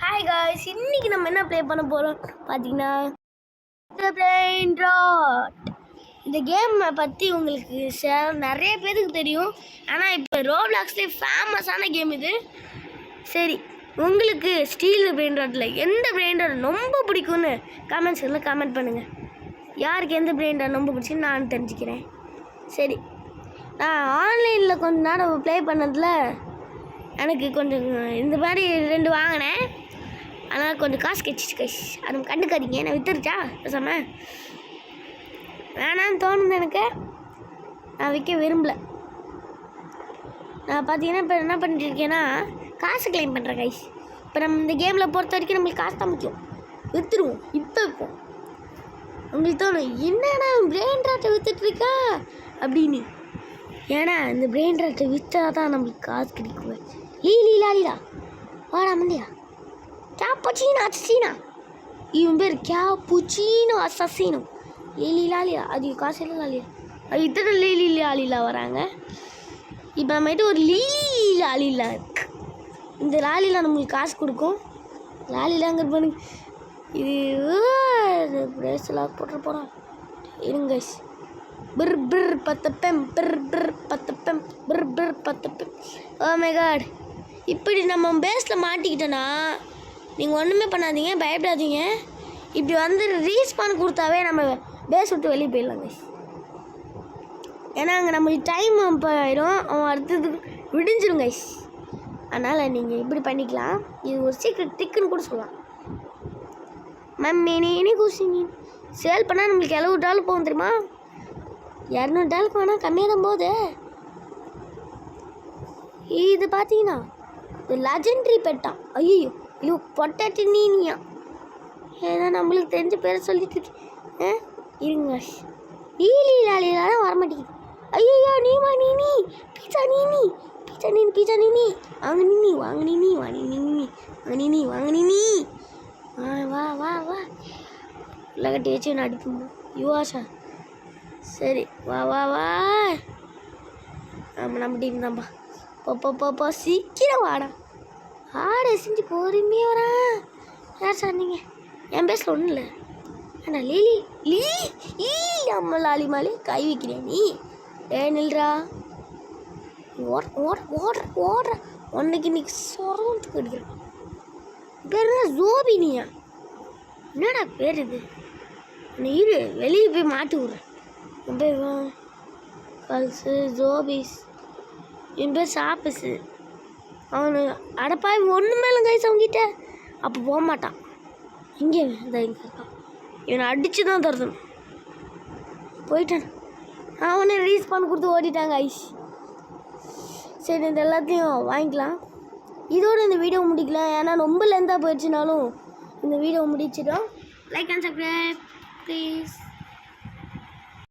Hi guys, இன்னைக்கு நம்ம என்ன ப்ளே பண்ண போகிறோம் பார்த்தீங்கன்னா பிரெயின் ராட். இந்த கேமை பற்றி உங்களுக்கு நிறைய பேருக்கு தெரியும். ஆனால் இப்போ ரோப்ளாக்ஸ்லேயே ஃபேமஸான கேம் இது. சரி, உங்களுக்கு ஸ்டீல் பிரெயின் ராட்டில் எந்த பிரெயின் ராட் ரொம்ப பிடிக்கும்னு கமெண்ட் செக்ஷனில் கமெண்ட் பண்ணுங்கள். யாருக்கு எந்த பிரெயின் ராட் ரொம்ப பிடிச்சுன்னு நான் தெரிஞ்சுக்கிறேன். சரி, நான் ஆன்லைனில் கொஞ்ச நேரம் ப்ளே பண்ணதில் எனக்கு கொஞ்சம் இந்த மாதிரி 2 வாங்கினேன். ஆனால் கொஞ்சம் காசு கிடச்சிச்சு கைஸ். அது கண்டுக்காதீங்க, நான் விற்றுருச்சா பேசாமல் வேணான்னு தோணுது எனக்கு. நான் விற்க விரும்பலை. நான் பார்த்தீங்கன்னா இப்போ என்ன பண்ணிட்டு இருக்கேன்னா காசு கிளைம் பண்ணுறேன் கைஸ். இப்போ நம்ம இந்த கேமில் பொறுத்த வரைக்கும் நம்மளுக்கு காசு தான் முக்கியம். விற்றுருவோம். இப்போ வைப்போம். உங்களுக்கு தோணும் என்னன்னா பிரெயின் ராட்டை விற்றுட்ருக்கா அப்படின்னு. ஏன்னா இந்த பிரெயின் ராட்டை விற்றா தான் நம்மளுக்கு காசு கிடைக்கும். லீலா வாடா மந்தியா கேப்புச்சீனோ அசசீனா. இவன் பேர் கேப்புச்சீனோ அசசீனோ. லீலா அது காசு இல்லை லாலியா. அது இத்தனை லீலா வராங்க. இப்போ நம்மகிட்ட ஒரு லீலா இருக்கு. இந்த லாலிலா நம்மளுக்கு காசு கொடுக்கும். லாலிலாங்கிற பண்ணு இது பிரேஸ்லாம் போட்டு போகிறான். இருங்க பிர் பிர் பத்தப்பெம் பிர் பிர் பத்தப்பெம் பிர் பிர் பத்தப்பெம். ஓ மை காட், இப்படி நம்ம பேஸில் மாட்டிக்கிட்டோன்னா நீங்கள் ஒன்றுமே பண்ணாதீங்க, பயப்படாதீங்க. இப்படி வந்து ரீஸ்பான் கொடுத்தாவே நம்ம பேஸ் விட்டு வெளியே போயிடலாங்க. ஏன்னா அங்கே நம்மளுக்கு டைம் போயிடும், அவன் அடுத்ததுக்கு விடிஞ்சிரும் கைஸ். அதனால் நீங்கள் இப்படி பண்ணிக்கலாம். இது ஒரு சீக்ரெட் ட்ரிக்குன்னு கூட சொல்லலாம். மம்மி கூசிங்க சேல் பண்ணால் நம்மளுக்கு $70 போகும் தெரியுமா? $200 வேணால் கம்மியாக தான் போகுது. இது பார்த்தீங்கன்னா இது லெஜெண்டரி பெட்டான். ஐயோ ஐயோ பொட்டாட்டி நீனியா ஏன்னா நம்மளுக்கு தெரிஞ்ச பேரை சொல்லிட்டு இருங்க. லாலிலாம் வரமாட்டேங்குது. ஐயோ நீமா நீனி பீஸா நீனி பீஸா நீனி பீஸா நீனி வாங்க நீனி வாங்க நீனி வாங்க நீனி வாங்க நீனி வாங்க நீனி வா வா வா இல்லை கட்டி வச்சு நான் அடிப்போம். யுவாஷா சரி வா வா வா. ஆமாம் நம்ம டீம் தான்ப்பா. போ சீக்கிரம் வாடா. ஆடை செஞ்சு பொறுமையாக வரா. யார் சார் நீங்கள்? என் பேசல ஒன்றும் இல்லை. அண்ணா லீ அம்மா லாலி மாலி கை வைக்கிறேன் நீ. நில்றா. ஓடுற உன்னைக்கு இன்னைக்கு சொரத்துக்கு அடிக்கிறேன். பேர் என்ன ஜோபி நீயா? என்னடா பேர் இது? நீ இரு வெளியே போய் மாட்டி விட்றேன். என் பேர் கல்ஸு ஜோபிஸ். என் பேர் சாப்பிஸு. அவனு அடப்பாய் ஒன்று மேலே கைஸ் அவங்கிட்ட அப்போ போக மாட்டான். இங்கே இந்த இங்கே இருக்கான். இவனை அடித்து தான் தரணும். போயிட்டான். அவனே ரீஸ் பண்ணி கொடுத்து ஓடிட்டாங்க ஐஸ். சரி, இந்த எல்லாத்தையும் வாங்கிக்கலாம். இதோட இந்த வீடியோ முடிக்கலாம். ஏன்னா ரொம்ப லென்த்தாக போயிடுச்சுனாலும் இந்த வீடியோ முடிச்சிடும். Like and subscribe please.